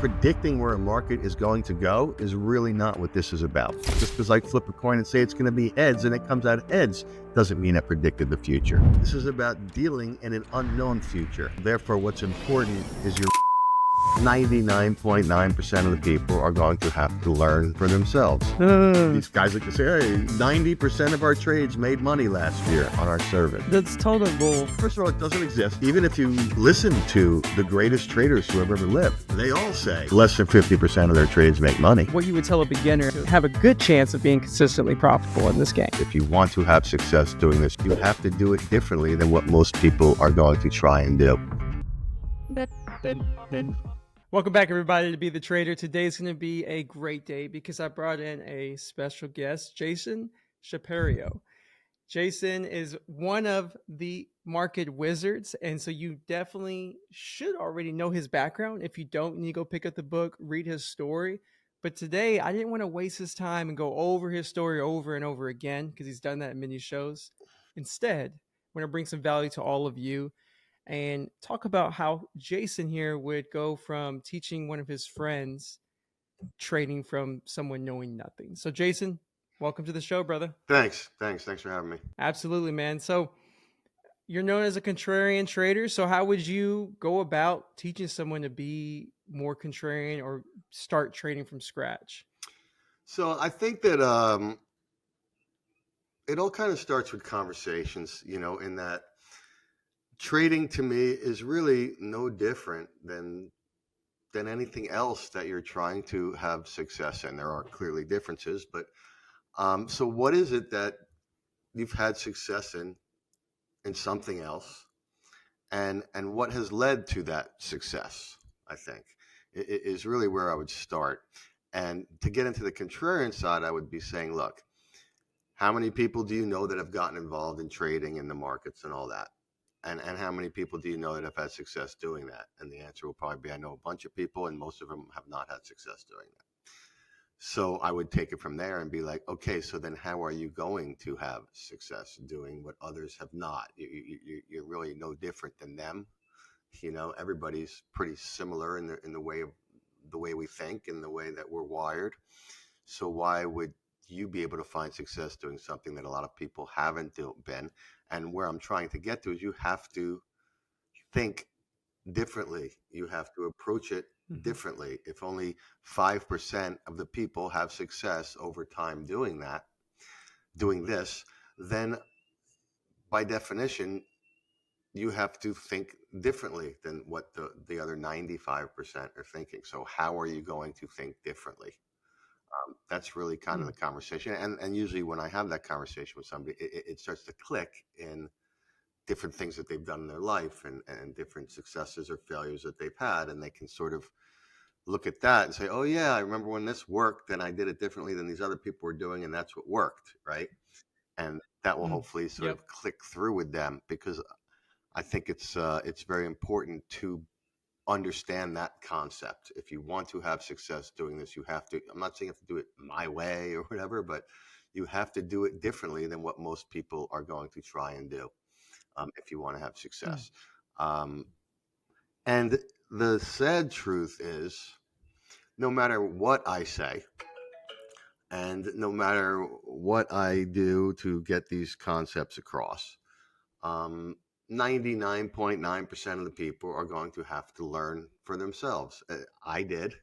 Predicting where a market is going to go is really not what this is about. Just because I flip a coin and say it's going to be heads and it comes out heads doesn't mean I predicted the future. This is about dealing in an unknown future. Therefore, what's important is your 99.9% of the people are going to have to learn for themselves. These guys like to say, hey, 90% of our trades made money last year on our service. That's total bull. First of all, it doesn't exist. Even if you listen to the greatest traders who have ever lived, they all say less than 50% of their trades make money. What you would tell a beginner to have a good chance of being consistently profitable in this game. If you want to have success doing this, you have to do it differently than what most people are going to try and do. Welcome back, everybody, to Be the Trader. Today is going to be a great day because I brought in a special guest, Jason Shapiro. Jason is one of the market wizards, and so you definitely should already know his background. If you don't, you need to go pick up the book, read his story. But today, I didn't want to waste his time and go over his story over and over again because he's done that in many shows. Instead, I'm going to bring some value to all of you and talk about how Jason here would go from teaching one of his friends trading from someone knowing nothing. So Jason, welcome to the show, brother. Thanks for having me. Absolutely, man. So you're known as a contrarian trader. So how would you go about teaching someone to be more contrarian or start trading from scratch? So I think that it all kind of starts with conversations, in that trading to me is really no different than anything else that you're trying to have success in. There are clearly differences, but so what is it that you've had success in something else, and what has led to that success? I think it is really where I would start. And to get into the contrarian side, I would be saying, look, how many people do you know that have gotten involved in trading in the markets and all that? And how many people do you know that have had success doing that? And the answer will probably be, I know a bunch of people, and most of them have not had success doing that. So I would take it from there and be like, okay, so then how are you going to have success doing what others have not? You're really no different than them. Everybody's pretty similar in the way we think and the way that we're wired. So why would you be able to find success doing something that a lot of people haven't been? And where I'm trying to get to is you have to think differently. You have to approach it differently. If only 5% of the people have success over time doing this, then by definition, you have to think differently than what the other 95% are thinking. So how are you going to think differently? That's really kind of the conversation. And usually when I have that conversation with somebody, it starts to click in different things that they've done in their life and different successes or failures that they've had. And they can sort of look at that and say, oh, yeah, I remember when this worked and I did it differently than these other people were doing. And that's what worked. Right. And that will hopefully sort of click through with them, because I think it's very important to understand that concept. If you want to have success doing this, you have to, I'm not saying you have to do it my way or whatever, but you have to do it differently than what most people are going to try and do if you want to have success. And the sad truth is, no matter what I say and no matter what I do to get these concepts across, 99.9% of the people are going to have to learn for themselves. I did,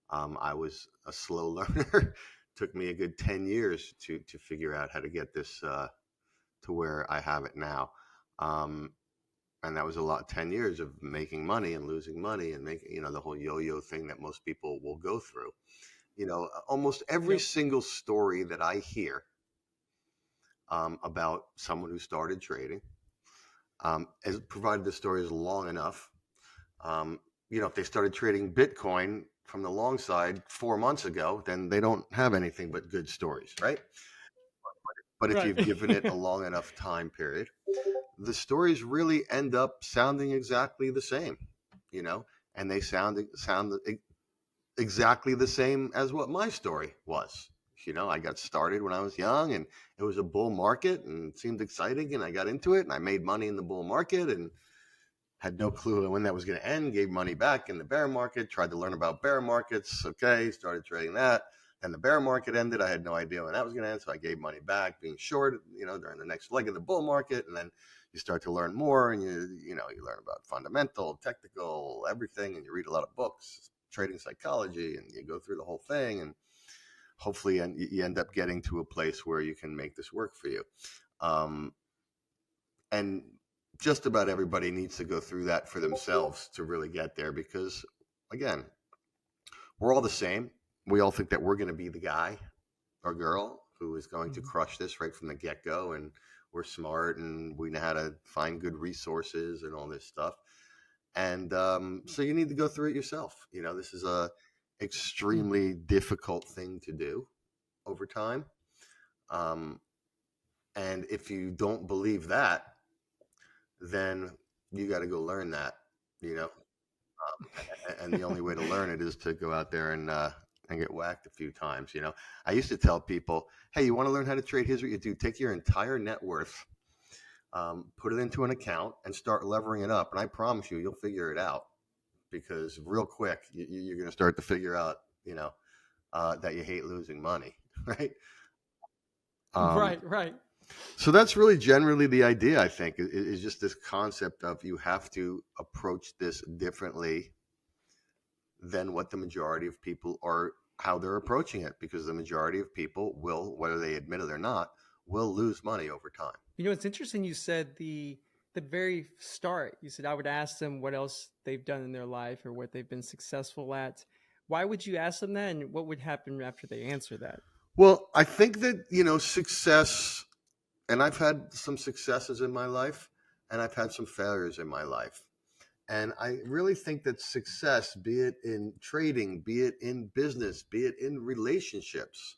I was a slow learner. Took me a good 10 years to figure out how to get this to where I have it now. And that was 10 years of making money and losing money and making, the whole yo-yo thing that most people will go through. Almost every single story that I hear about someone who started trading, as provided the story is long enough, if they started trading Bitcoin from the long side 4 months ago, then they don't have anything but good stories, right? But if you've given it a long enough time period, the stories really end up sounding exactly the same, and they sound exactly the same as what my story was. I got started when I was young and it was a bull market and it seemed exciting and I got into it and I made money in the bull market and Had no clue when that was going to end. Gave money back in the bear market. Tried to learn about bear markets. Okay, started trading that. And the bear market ended. I had no idea when that was going to end, so I gave money back, being short, during the next leg of the bull market. And then you start to learn more, and you learn about fundamental, technical, everything, and you read a lot of books, trading psychology, and you go through the whole thing, and hopefully you end up getting to a place where you can make this work for you. And just about everybody needs to go through that for themselves to really get there, because again, we're all the same. We all think that we're going to be the guy or girl who is going to crush this right from the get-go, and we're smart and we know how to find good resources and all this stuff. And so you need to go through it yourself. This is a extremely difficult thing to do over time. And if you don't believe that, then you got to go learn that, and the only way to learn it is to go out there and get whacked a few times. I used to tell people, hey, you want to learn how to trade? Here's what you do: take your entire net worth, put it into an account, and start levering it up. And I promise you'll figure it out, because real quick you're going to start to figure out, that you hate losing money, right? Right. So that's really generally the idea, I think, is just this concept of you have to approach this differently than what the majority of people are, how they're approaching it, because the majority of people will, whether they admit it or not, will lose money over time. It's interesting you said the very start, you said I would ask them what else they've done in their life or what they've been successful at. Why would you ask them that, and what would happen after they answer that? Well, I think that, success, and I've had some successes in my life and I've had some failures in my life. And I really think that success, be it in trading, be it in business, be it in relationships,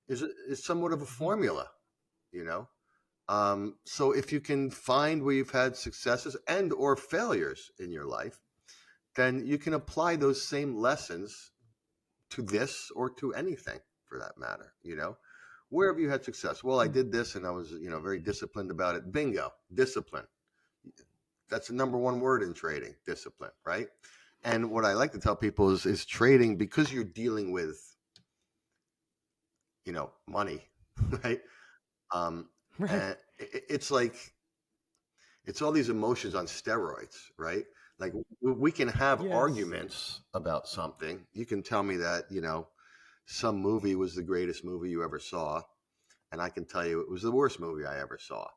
is somewhat of a formula, So if you can find where you've had successes and or failures in your life, then you can apply those same lessons to this or to anything for that matter. Where have you had success? Well, I did this and I was, very disciplined about it. Bingo, discipline. That's the number one word in trading, discipline, right? And what I like to tell people is trading, because you're dealing with, money, right? Right. And it's like, it's all these emotions on steroids, right? Like we can have Yes. arguments about something. You can tell me that, some movie was the greatest movie you ever saw, and I can tell you it was the worst movie I ever saw.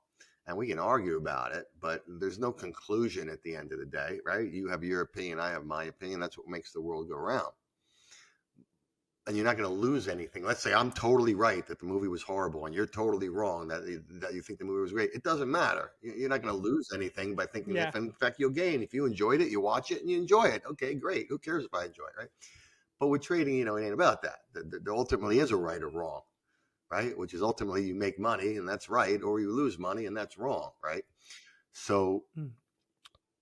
And we can argue about it, but there's no conclusion at the end of the day, right? You have your opinion, I have my opinion. That's what makes the world go round. And you're not going to lose anything. Let's say I'm totally right that the movie was horrible, and you're totally wrong that you think the movie was great. It doesn't matter. You're not going to lose anything by thinking Yeah. if, in fact, you'll gain. If you enjoyed it, you watch it and you enjoy it. Okay, great. Who cares if I enjoy it, right? But with trading, it ain't about that. There ultimately is a right or wrong, right? Which is ultimately you make money and that's right, or you lose money and that's wrong, right? So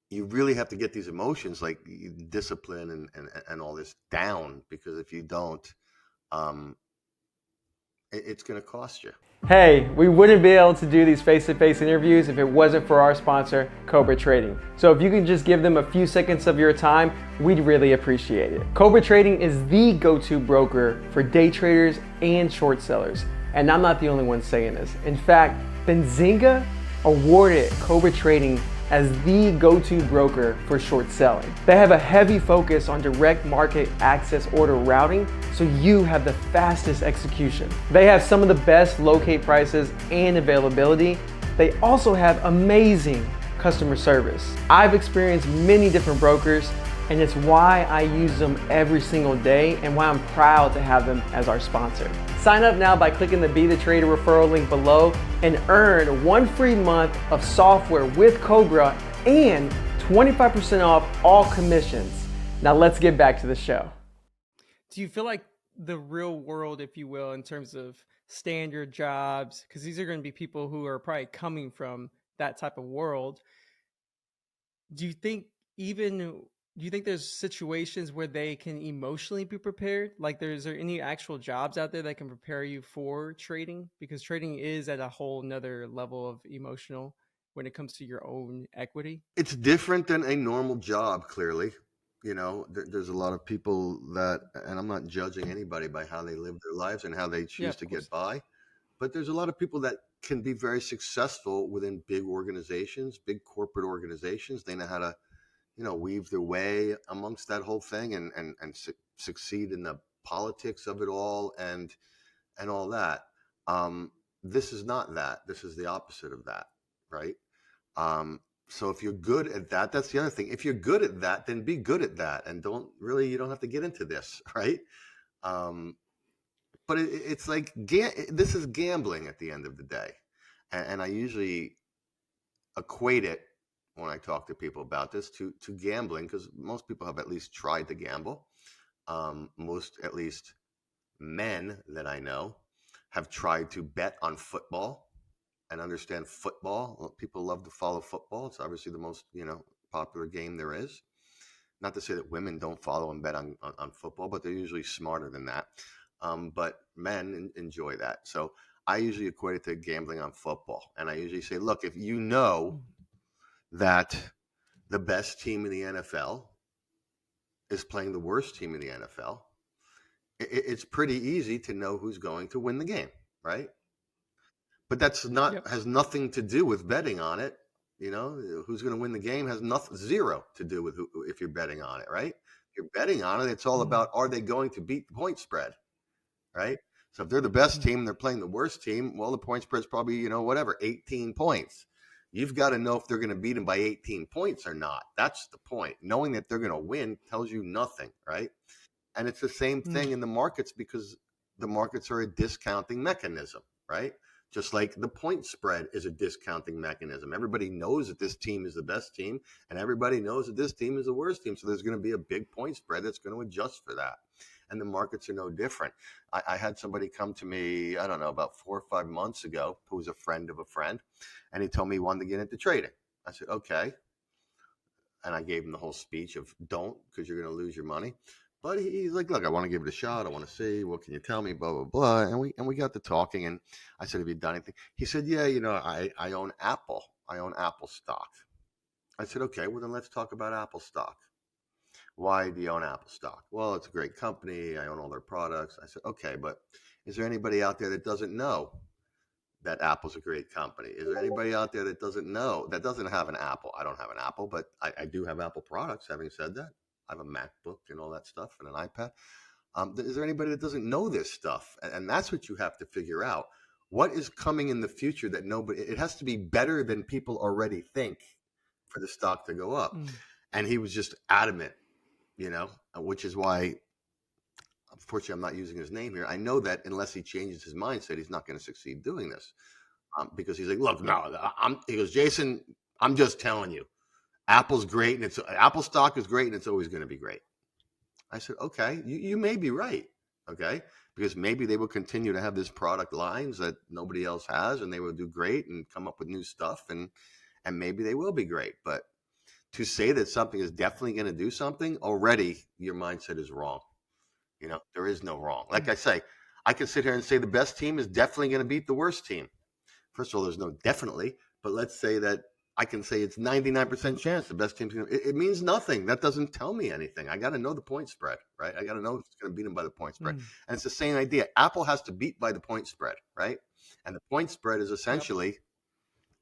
you really have to get these emotions like discipline and all this down, because if you don't, it's going to cost you. Hey, we wouldn't be able to do these face-to-face interviews if it wasn't for our sponsor, Cobra Trading. So if you can just give them a few seconds of your time, we'd really appreciate it. Cobra Trading is the go-to broker for day traders and short sellers. And I'm not the only one saying this. In fact, Benzinga awarded Cobra Trading as the go-to broker for short selling. They have a heavy focus on direct market access order routing, so you have the fastest execution. They have some of the best locate prices and availability. They also have amazing customer service. I've experienced many different brokers, and it's why I use them every single day and why I'm proud to have them as our sponsor. Sign up now by clicking the Be the Trader referral link below and earn 1 free month of software with Cobra and 25% off all commissions. Now let's get back to the show. Do you feel like the real world, if you will, in terms of standard jobs, because these are going to be people who are probably coming from that type of world, do you think there's situations where they can emotionally be prepared? Like, is there any actual jobs out there that can prepare you for trading? Because trading is at a whole nother level of emotional when it comes to your own equity? It's different than a normal job, clearly. There's a lot of people that, and I'm not judging anybody by how they live their lives and how they Yeah, choose of to get course. by. But there's a lot of people that can be very successful within big organizations, big corporate organizations. They know how to, weave their way amongst that whole thing and succeed in the politics of it all and all that. Um, this is not that. This is the opposite of that, right? Um, so if you're good at that, that's the other thing. If you're good at that, then be good at that, and you don't have to get into this, right? Um, but it's like this is gambling at the end of the day, and I usually equate it when I talk to people about this to gambling because most people have at least tried to gamble. Most, at least men that I know, have tried to bet on football and understand football. Well, people love to follow football. It's obviously the most popular game there is. Not to say that women don't follow and bet on football, but they're usually smarter than that. But men enjoy that. So I usually equate it to gambling on football. And I usually say, look, if you know that the best team in the NFL is playing the worst team in the NFL, it's pretty easy to know who's going to win the game, right? But that's not Yep. has nothing to do with betting on it. Who's going to win the game has nothing, zero to do with if you're betting on it, right? If you're betting on it, it's all Mm, about are they going to beat the point spread, right? So if they're the best mm, team and they're playing the worst team, well, the point spread's probably, whatever, 18 points. You've got to know if they're going to beat them by 18 points or not. That's the point. Knowing that they're going to win tells you nothing, right? And it's the same mm, thing in the markets because the markets are a discounting mechanism, right? Just like the point spread is a discounting mechanism. Everybody knows that this team is the best team, and everybody knows that this team is the worst team. So there's going to be a big point spread that's going to adjust for that. And the markets are no different. I had somebody come to me, I don't know, about 4 or 5 months ago, who was a friend of a friend, and he told me he wanted to get into trading. I said, okay. And I gave him the whole speech of don't, because you're going to lose your money. But he's like, look, I want to give it a shot. I want to see. What can you tell me? Blah blah blah. And we got to talking, and I said, have you done anything? He said, yeah, I own Apple. I own Apple stock. I said, okay, well then let's talk about Apple stock. Why do you own Apple stock? Well, it's a great company. I own all their products. I said, okay, but is there anybody out there that doesn't know that Apple's a great company? Is there anybody out there that doesn't know, that doesn't have an Apple? I don't have an Apple, but I do have Apple products. Having said that, I have a MacBook and all that stuff and an iPad. Is there anybody that doesn't know this stuff? And that's what you have to figure out. What is coming in the future that nobody, it has to be better than people already think for the stock to go up. mm. And he was just adamant, which is why, unfortunately, I'm not using his name here. I know that unless he changes his mindset, he's not going to succeed doing this. Because he's like, look, no, he goes, Jason, I'm just telling you, Apple's great and Apple stock is great and it's always going to be great. I said, okay, you may be right. Okay. Because maybe they will continue to have this product lines that nobody else has and they will do great and come up with new stuff and maybe they will be great. But to say that something is definitely going to do something, already your mindset is wrong. There is no wrong. Like I say, I can sit here and say the best team is definitely going to beat the worst team. First of all, there's no definitely, but let's say that I can say it's 99% chance the best team's going to. It means nothing. That doesn't tell me anything. I got to know the point spread, right? I got to know if it's going to beat them by the point spread. Mm. And it's the same idea. Apple has to beat by the point spread, right? And the point spread is Yep. essentially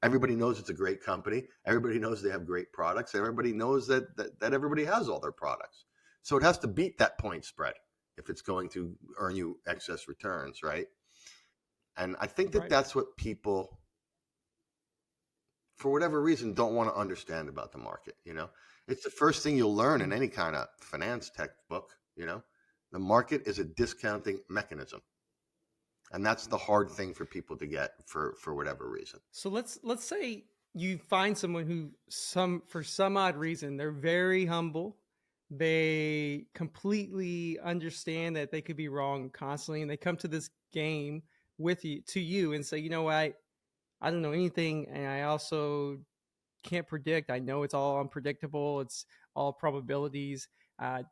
everybody knows it's a great company. Everybody knows they have great products. Everybody knows that everybody has all their products. So it has to beat that point spread if it's going to earn you excess returns, right? And I think that Right. that's what people, for whatever reason, don't want to understand about the market. It's the first thing you'll learn in Mm. any kind of finance textbook. The market is a discounting mechanism, and that's the hard thing for people to get for whatever reason. So let's say you find someone who some for some odd reason they're very humble. They completely understand that they could be wrong constantly, and they come to this game with you to you and say, you know, I don't know anything, and I also can't predict. I know it's all unpredictable. It's all probabilities. Uh,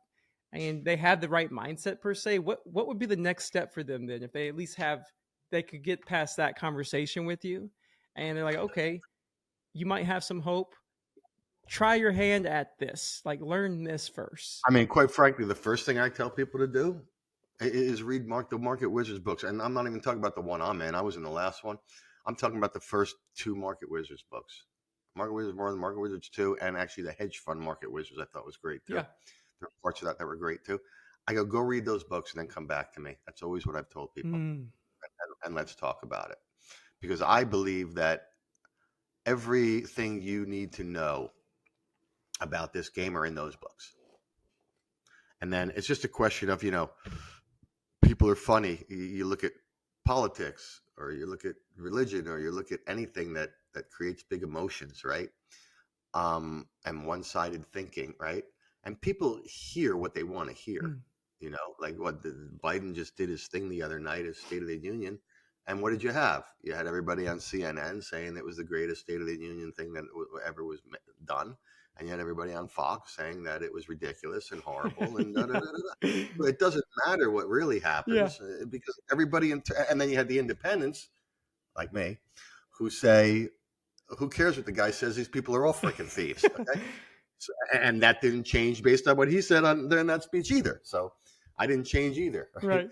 and they have the right mindset per se. What would be the next step for them then if they at least have they could get past that conversation with you and they're like, okay, you might have some hope. Try your hand at this. Like, learn this first. I mean, quite frankly, the first thing I tell people to do is read the Market Wizards books, and I'm not even talking about the one I'm in. I was in the last one. I'm talking about the first two Market Wizards books, Market Wizards 1, Market Wizards 2, and actually the hedge fund Market Wizards. I thought was great too. Yeah. There were parts of that were great too. I go read those books and then come back to me. That's always what I've told people, Mm. and let's talk about it because I believe that everything you need to know about this game are in those books. And then it's just a question of, people are funny. You look at politics or you look at religion or you look at anything that creates big emotions, right? And one-sided thinking, right? And people hear what they want to hear, Mm. like what Biden just did his thing the other night, his State of the Union. And what did you have? You had everybody on CNN saying it was the greatest State of the Union thing that ever was done. And you had everybody on Fox saying that it was ridiculous and horrible and da da da da. It doesn't matter what really Yeah. happens because everybody, and then you had the independents like me who say, who cares what the guy says? These people are all freaking thieves. Okay. So, and that didn't change based on what he said in that speech either. So I didn't change either. Right. Right.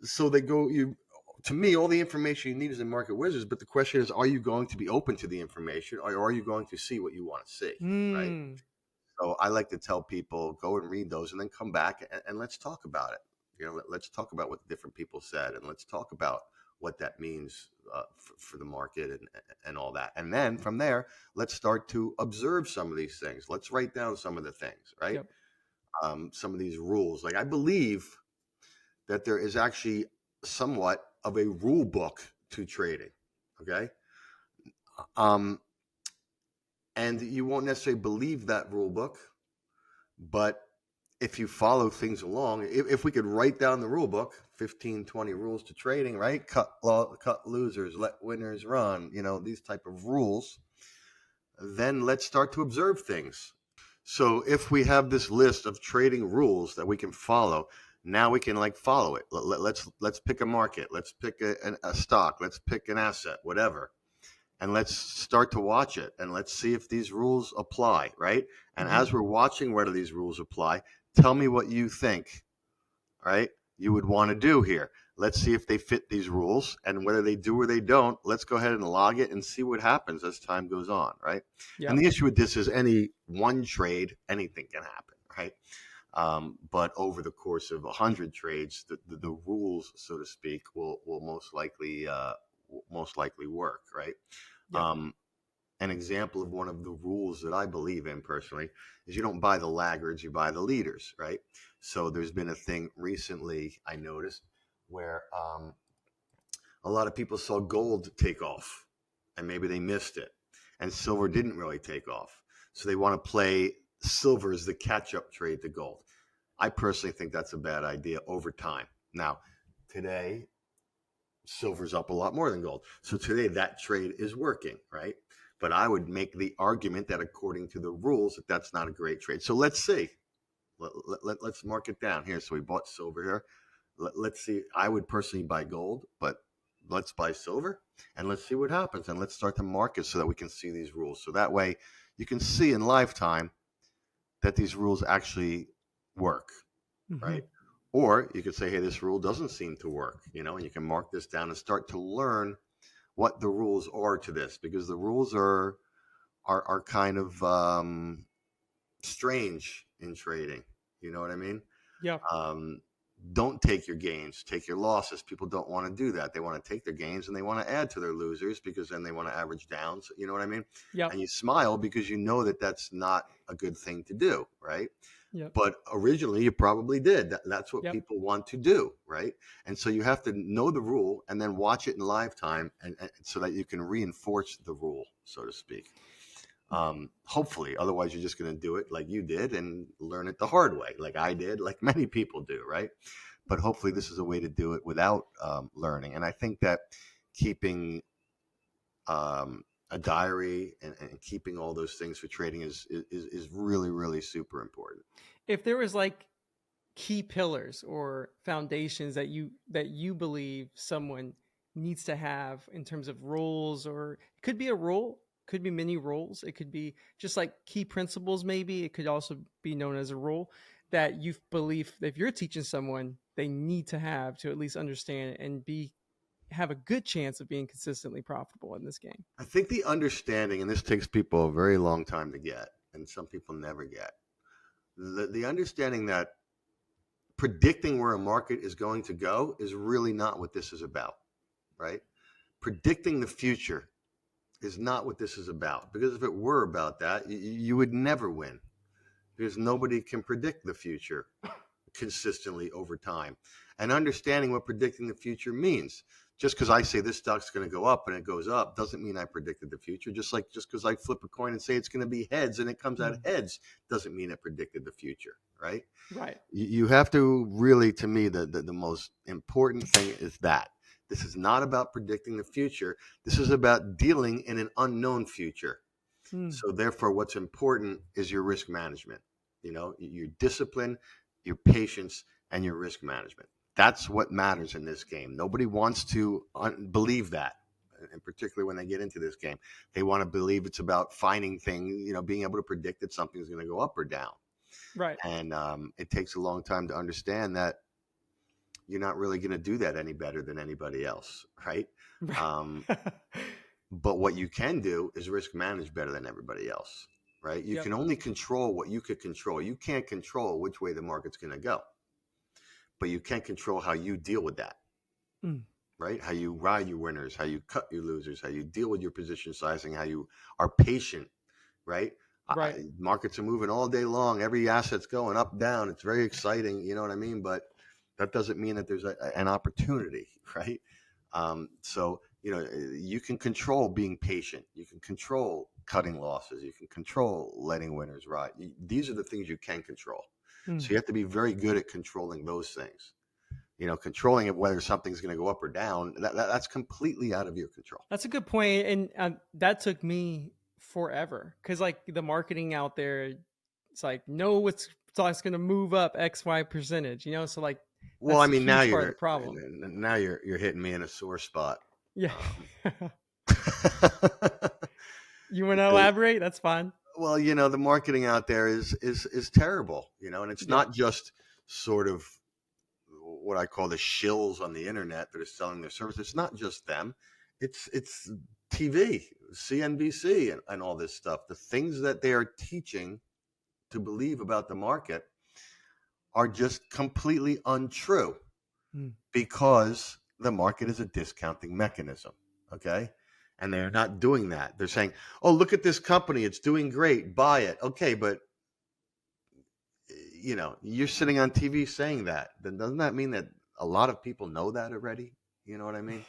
So they go, to me, all the information you need is in Market Wizards. But the question is, are you going to be open to the information or are you going to see what you want to see? Right. Mm. So I like to tell people, go and read those and then come back and let's talk about it. Let's talk about what the different people said and let's talk about what that means for the market and all that. And then from there, let's start to observe some of these things. Let's write down some of the things, right? Yep. Some of these rules. Like I believe that there is actually somewhat of a rule book to trading, okay? And you won't necessarily believe that rule book, but if you follow things along, if we could write down the rule book, 15, 20 rules to trading, right? Cut losers, let winners run, these type of rules, then let's start to observe things. So if we have this list of trading rules that we can follow, now we can follow it. Let's pick a market. Let's pick a stock. Let's pick an asset, whatever. And let's start to watch it and let's see if these rules apply, right? And as we're watching whether these rules apply, tell me what you think, right? You would want to do here. Let's see if they fit these rules and whether they do or they don't, let's go ahead and log it and see what happens as time goes on, right? Yep. And the issue with this is any one trade, anything can happen, right? But over the course of 100 trades, the rules, so to speak, will most likely work, right? Yep. An example of one of the rules that I believe in personally is you don't buy the laggards, you buy the leaders, right? So there's been a thing recently I noticed where a lot of people saw gold take off and maybe they missed it and silver didn't really take off. So they want to play silver as the catch-up trade to gold. I personally think that's a bad idea over time. Now, today, silver's up a lot more than gold. So today that trade is working, right? But I would make the argument that according to the rules, that that's not a great trade. So let's see. Let's mark it down here. So we bought silver here. Let's see. I would personally buy gold, but let's buy silver and let's see what happens. And let's start to market so that we can see these rules. So that way you can see in lifetime that these rules actually work, right? Or you could say, hey, this rule doesn't seem to work, and you can mark this down and start to learn what the rules are to this, because the rules are kind of strange in trading. You know what I mean? Yeah. Don't take your gains, take your losses. People don't want to do that. They want to take their gains and they want to add to their losers because then they want to average down. So, you know what I mean? Yeah. And you smile because you know that that's not a good thing to do, right? Yep. But originally you probably did. That's what Yep. people want to do, right? And so you have to know the rule and then watch it in live time and so that you can reinforce the rule, so to speak. Hopefully, otherwise you're just going to do it like you did and learn it the hard way, like I did, like many people do, right? But hopefully this is a way to do it without learning. And I think that keeping a diary and keeping all those things for trading is really, really super important. If there was key pillars or foundations that you believe someone needs to have in terms of rules, or it could be a rule, could be many rules. It could be just like key principles, maybe. It could also be known as a rule that you believe that if you're teaching someone, they need to have to at least understand and be have a good chance of being consistently profitable in this game. I think the understanding, and this takes people a very long time to get, and some people never get, the understanding that predicting where a market is going to go is really not what this is about, right? Predicting the future is not what this is about, because if it were about that, you would never win, because nobody can predict the future consistently over time. And understanding what predicting the future means. Just because I say this stock's going to go up and it goes up doesn't mean I predicted the future. Just because I flip a coin and say it's going to be heads and it comes out heads doesn't mean it predicted the future, right? Right. You have to really, to me, the most important thing is that this is not about predicting the future. This is about dealing in an unknown future. So therefore, what's important is your risk management, your discipline, your patience, and your risk management. That's what matters in this game. Nobody wants to believe that, and particularly when they get into this game. They want to believe it's about finding things, being able to predict that something's going to go up or down. Right. And it takes a long time to understand that you're not really going to do that any better than anybody else, right? But what you can do is risk manage better than everybody else, right? You can only control what you could control. You can't control which way the market's going to go, but you can control how you deal with that, right? How you ride your winners, how you cut your losers, how you deal with your position sizing, how you are patient, right? Right. Markets are moving all day long. Every asset's going up, down. It's very exciting. You know what I mean? But that doesn't mean that there's an opportunity, right? So, you can control being patient. You can control cutting losses. You can control letting winners ride. These are the things you can control. So you have to be very good at controlling those things. Controlling it, whether something's going to go up or down, that's completely out of your control. That's a good point. And that took me forever, because like the marketing out there, it's like, no, it's going to move up XY percentage, so like, well, that's I mean, a huge part of the problem. now you're hitting me in a sore spot. Yeah. You want to elaborate? That's fine. Well, the marketing out there is terrible, and it's not just sort of what I call the shills on the internet that are selling their service. It's not just them. It's TV, CNBC, and all this stuff. The things that they are teaching to believe about the market are just completely untrue, because the market is a discounting mechanism. Okay. And they're not doing that. They're saying, oh, look at this company. It's doing great. Buy it. Okay. But, you're sitting on TV saying that. Then doesn't that mean that a lot of people know that already? You know what I mean?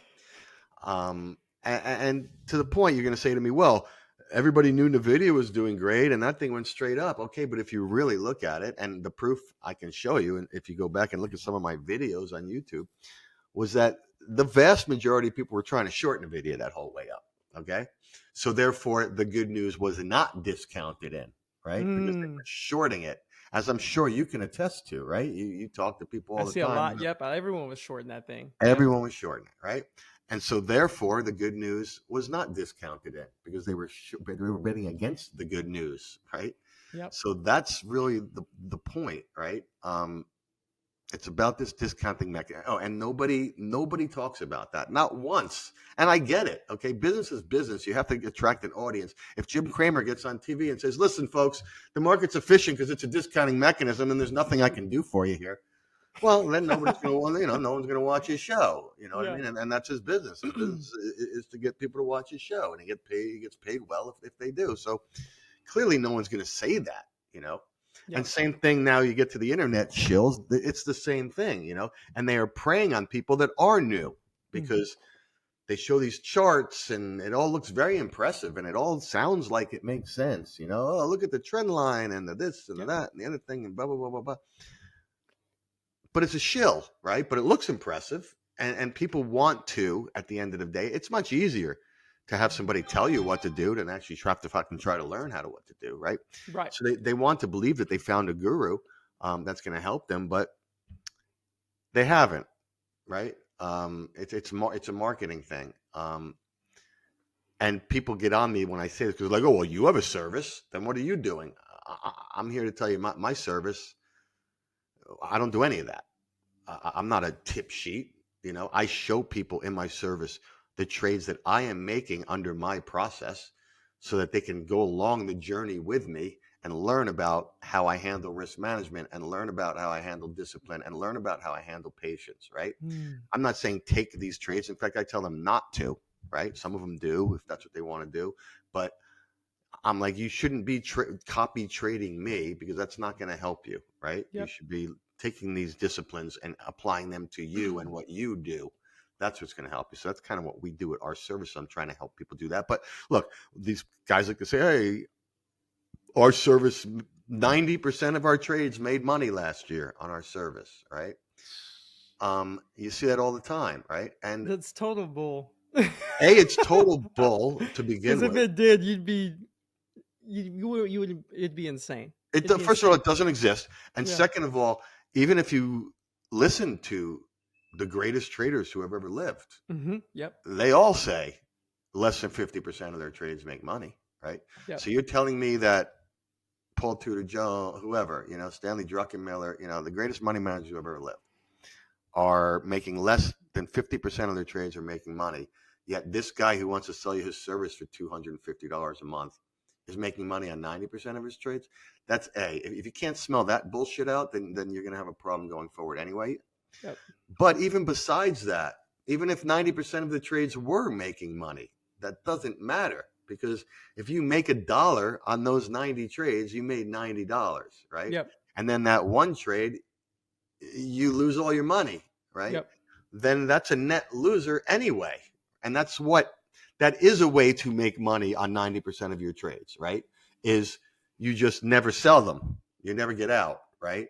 And to the point, you're going to say to me, well, everybody knew NVIDIA was doing great and that thing went straight up. Okay. But if you really look at it, and the proof I can show you, and if you go back and look at some of my videos on YouTube, was that the vast majority of people were trying to short NVIDIA that whole way up. Okay. So therefore, the good news was not discounted in, right? Because they were shorting it, as I'm sure you can attest to, right? You talk to people all the time. I see a lot. Yep. Everyone was shorting that thing. Everyone was shorting it, right? And so therefore, the good news was not discounted in, because they were betting against the good news, right? Yep. So that's really the point, right? It's about this discounting mechanism. Oh, and nobody talks about that, not once. And I get it. Okay, business is business. You have to attract an audience. If Jim Cramer gets on TV and says, "Listen, folks, the market's efficient because it's a discounting mechanism, and there's nothing I can do for you here," well, then nobody's going to, no one's going to watch his show. You know what I mean? And that's his business. His business is to get people to watch his show, and he gets paid well if they do. So clearly, no one's going to say that. Yep. And same thing now, you get to the internet shills, it's the same thing, and they are preying on people that are new, because they show these charts and it all looks very impressive and it all sounds like it makes sense. Oh, look at the trend line and the this and the that and the other thing and blah, blah, blah, blah, blah. But it's a shill, right? But it looks impressive, and people want to, at the end of the day, it's much easier to have somebody tell you what to do than actually try to learn what to do, right? Right. So they want to believe that they found a guru that's going to help them, but they haven't, right? It's a marketing thing. And people get on me when I say this because like, oh, well, you have a service. Then what are you doing? I'm here to tell you my service. I don't do any of that. I'm not a tip sheet. I show people in my service the trades that I am making under my process so that they can go along the journey with me and learn about how I handle risk management and learn about how I handle discipline and learn about how I handle patience, right? Mm. I'm not saying take these trades. In fact, I tell them not to, right? Some of them do if that's what they want to do. But I'm like, you shouldn't be copy trading me because that's not going to help you, right? You Yep. should be taking these disciplines and applying them to you and what you do. That's what's going to help you. So that's kind of what we do at our service. I'm trying to help people do that. But look, these guys like to say, hey, our service, 90% of our trades made money last year on our service, right? You see that all the time, right? And That's total bull. it's total bull to begin Because if with. it did, you would it'd be insane. It'd be First of all, insane. it doesn't exist, and Yeah. second of all, even if you listen to the greatest traders who have ever lived, Yep. they all say less than 50% of their trades make money, right? Yep. So you're telling me that Paul Tudor Jones, whoever, Stanley Druckenmiller, the greatest money managers who have ever lived, are making less than 50% of their trades are making money. Yet this guy who wants to sell you his service for $250 a month is making money on 90% of his trades. That's if you can't smell that bullshit out, then you're going to have a problem going forward anyway. Yep. But even besides that, even if 90% of the trades were making money, that doesn't matter because if you make $1 on those 90 trades, you made $90, right? Yep. And then that one trade, you lose all your money, right? Yep. Then that's a net loser anyway. And that is a way to make money on 90% of your trades, right? Is you just never sell them. You never get out, right?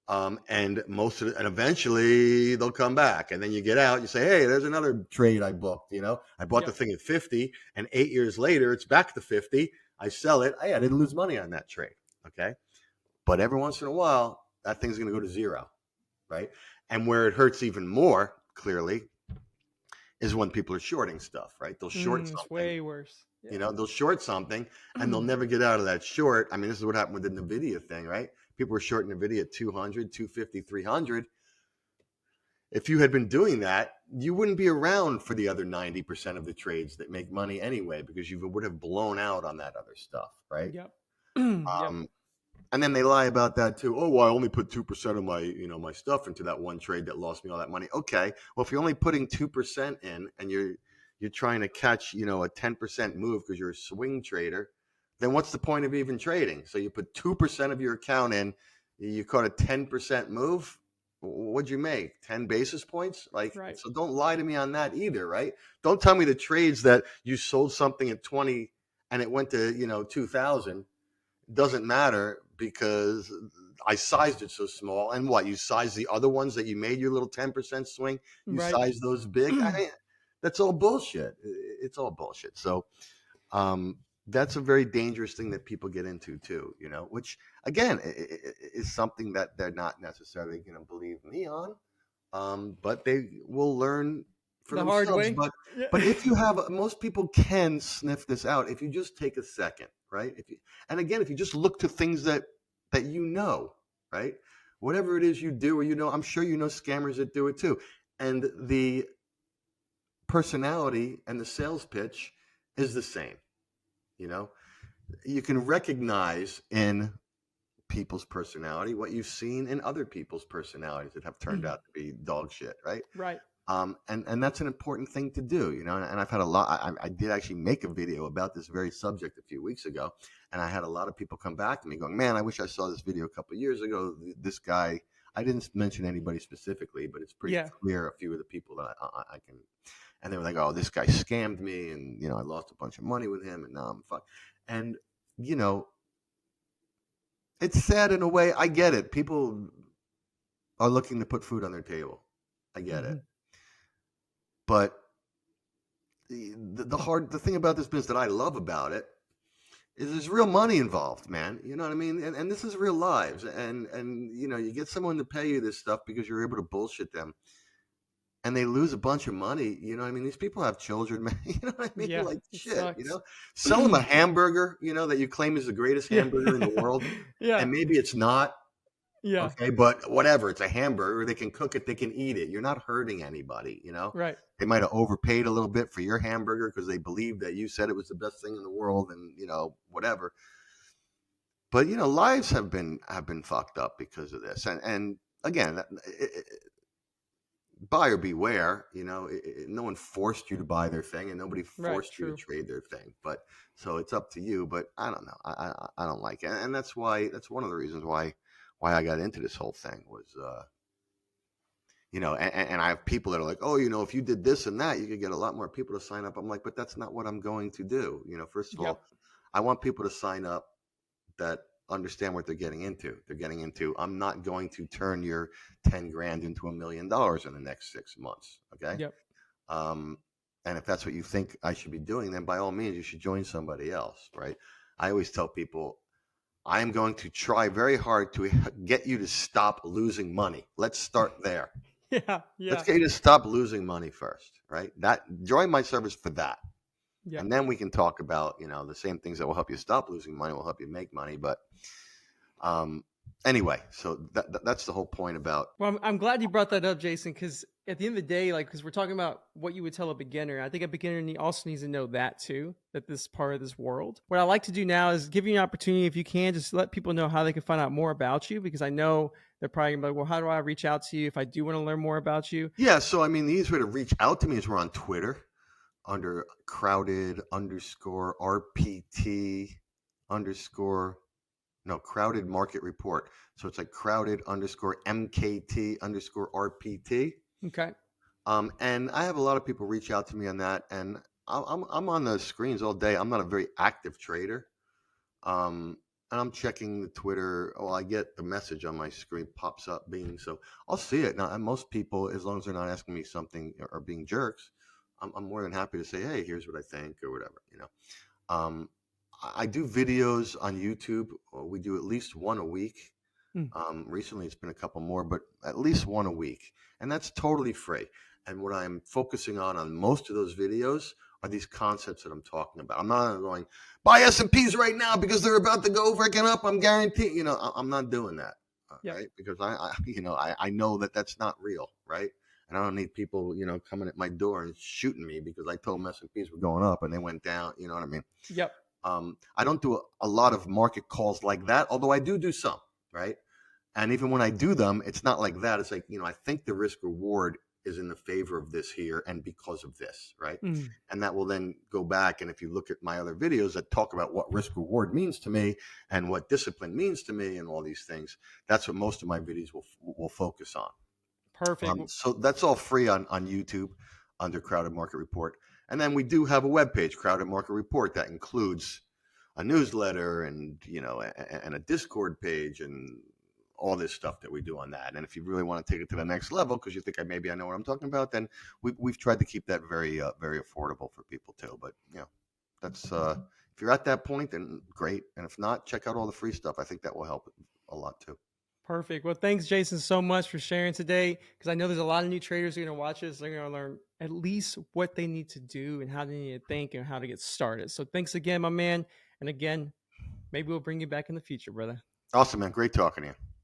And and eventually they'll come back. And then you get out, you say, hey, there's another trade I booked, I bought the thing at 50 and 8 years later, it's back to 50. I sell it. I didn't lose money on that trade. Okay. But every once in a while, that thing's going to go to zero. Right. And where it hurts even more clearly is when people are shorting stuff, right? They'll short something. It's way worse. Yeah. They'll short something and they'll never get out of that short. I mean, this is what happened with the NVIDIA thing, right? People were shorting NVIDIA at 200, 250, 300. If you had been doing that, you wouldn't be around for the other 90% of the trades that make money anyway, because you would have blown out on that other stuff, right? Yep. And then they lie about that too. Oh, well, I only put 2% of my, my stuff into that one trade that lost me all that money. Okay. Well, if you're only putting 2% in and you're trying to catch, a 10% move because you're a swing trader, then what's the point of even trading? So you put 2% of your account in, you caught a 10% move. What'd you make? 10 basis points? Right. So don't lie to me on that either, right? Don't tell me the trades that you sold something at 20 and it went to, 2,000. Doesn't matter because I sized it so small. And what, you size the other ones that you made your little 10% swing? You size those big? That's all bullshit. It's all bullshit. So that's a very dangerous thing that people get into too, which again is something that they're not necessarily going to believe me on, but they will learn for the themselves. Hard way. But if you have, most people can sniff this out if you just take a second, right? If you just look to things that right? Whatever it is you do, or I'm sure scammers that do it too, and the personality and the sales pitch is the same. You can recognize in people's personality what you've seen in other people's personalities that have turned out to be dog shit, right? Right. And that's an important thing to do, and I've had a lot. I did actually make a video about this very subject a few weeks ago, and I had a lot of people come back to me going, man, I wish I saw this video a couple of years ago. This guy, I didn't mention anybody specifically, but it's pretty clear a few of the people that I can. And they were like, oh, this guy scammed me. And, I lost a bunch of money with him. And now I'm fucked. And, it's sad in a way. I get it. People are looking to put food on their table. I get it. But the thing about this business that I love about it is there's real money involved, man. You know what I mean? And this is real lives. And you get someone to pay you this stuff because you're able to bullshit them. and they lose a bunch of money. You know what I mean? These people have children, man. You know what I mean? Yeah, Like it shit, you sucks. know? Sell them a hamburger, you know, that you claim is the greatest Yeah. hamburger in the world, Yeah. and maybe it's not, Yeah. okay, but whatever. It's a hamburger. They can cook it. They can eat it. You're not hurting anybody. You know, Right. they might have overpaid a little bit for your hamburger because they believed that you said it was the best thing in the world, and you know whatever. But you know, lives have been fucked up because of this. And again, buyer beware. You know, no one forced you to buy their thing, and nobody Right. forced you to True. trade their thing. But so it's up to you. But I don't know. I don't like it, and that's why that's one of the reasons why I got into this whole thing was. You know, and I have people that are like, oh, you know, if you did this and that, you could get a lot more people to sign up. I'm like, but that's not what I'm going to do. You know, first of Yep. all, I want people to sign up that understand what they're getting into. They're getting into, I'm not going to turn your 10 grand into $1 million in the next 6 months. Okay. Yep. Um, and if that's what you think I should be doing, then by all means, you should join somebody else. Right. I always tell people, I am going to try very hard to get you to stop losing money. Let's start there. Yeah. Let's Yeah. get you to stop losing money first, right? That join my service for that. Yep. And then we can talk about, you know, the same things that will help you stop losing money will help you make money. But um, anyway, so that's the whole point about. Well, I'm glad you brought that up, Jason, because at the end of the day, like, because we're talking about what you would tell a beginner, I think a beginner also needs to know that too, that this is part of this world. What I like to do now is give you an opportunity, if you can, just let people know how they can find out more about you, because I know they're probably gonna be like, well, how do I reach out to you if I do want to learn more about you? Yeah, so I mean, the easiest way to reach out to me is we're on Twitter under crowded underscore RPT underscore, no, crowded market report. So it's like crowded underscore MKT underscore RPT. Okay. And I have a lot of people reach out to me on that, and I'm on the screens all day. I'm not a very active trader, and I'm checking the Twitter. Well, I get the message on my screen pops up, being so I'll see it now. And most people, as long as they're not asking me something or being jerks, I'm more than happy to say, hey, here's what I think or whatever. You know, um, I do videos on YouTube. We do at least one a week. Mm. Recently, it's been a couple more, but at least one a week, and that's totally free. And what I'm focusing on most of those videos are these concepts that I'm talking about. I'm not going buy S&Ps right now because they're about to go freaking up. I'm guaranteed. You know, I'm not doing that, Yep. right? Because you know, I know that that's not real, right? And I don't need people, you know, coming at my door and shooting me because I told them S&Ps were going up and they went down. You know what I mean? Yep. I don't do a lot of market calls like that, although I do some, right? And even when I do them, it's not like that. It's like, you know, I think the risk reward is in the favor of this here and because of this, right? Mm. And that will then go back. And if you look at my other videos that talk about what risk reward means to me and what discipline means to me and all these things, that's what most of my videos will focus on. Perfect. So that's all free on YouTube under Crowded Market Report. And then we do have a webpage, Crowded Market Report, that includes a newsletter and, you know, and a Discord page and all this stuff that we do on that. And if you really want to take it to the next level, because you think maybe I know what I'm talking about, then we've tried to keep that very, very affordable for people too. But, you know, that's, if you're at that point, then great. And if not, check out all the free stuff. I think that will help a lot too. Perfect. Well, thanks, Jason, so much for sharing today, because I know there's a lot of new traders who are going to watch this. They're going to learn at least what they need to do and how they need to think and how to get started. So thanks again, my man. And again, maybe we'll bring you back in the future, brother. Awesome, man. Great talking to you.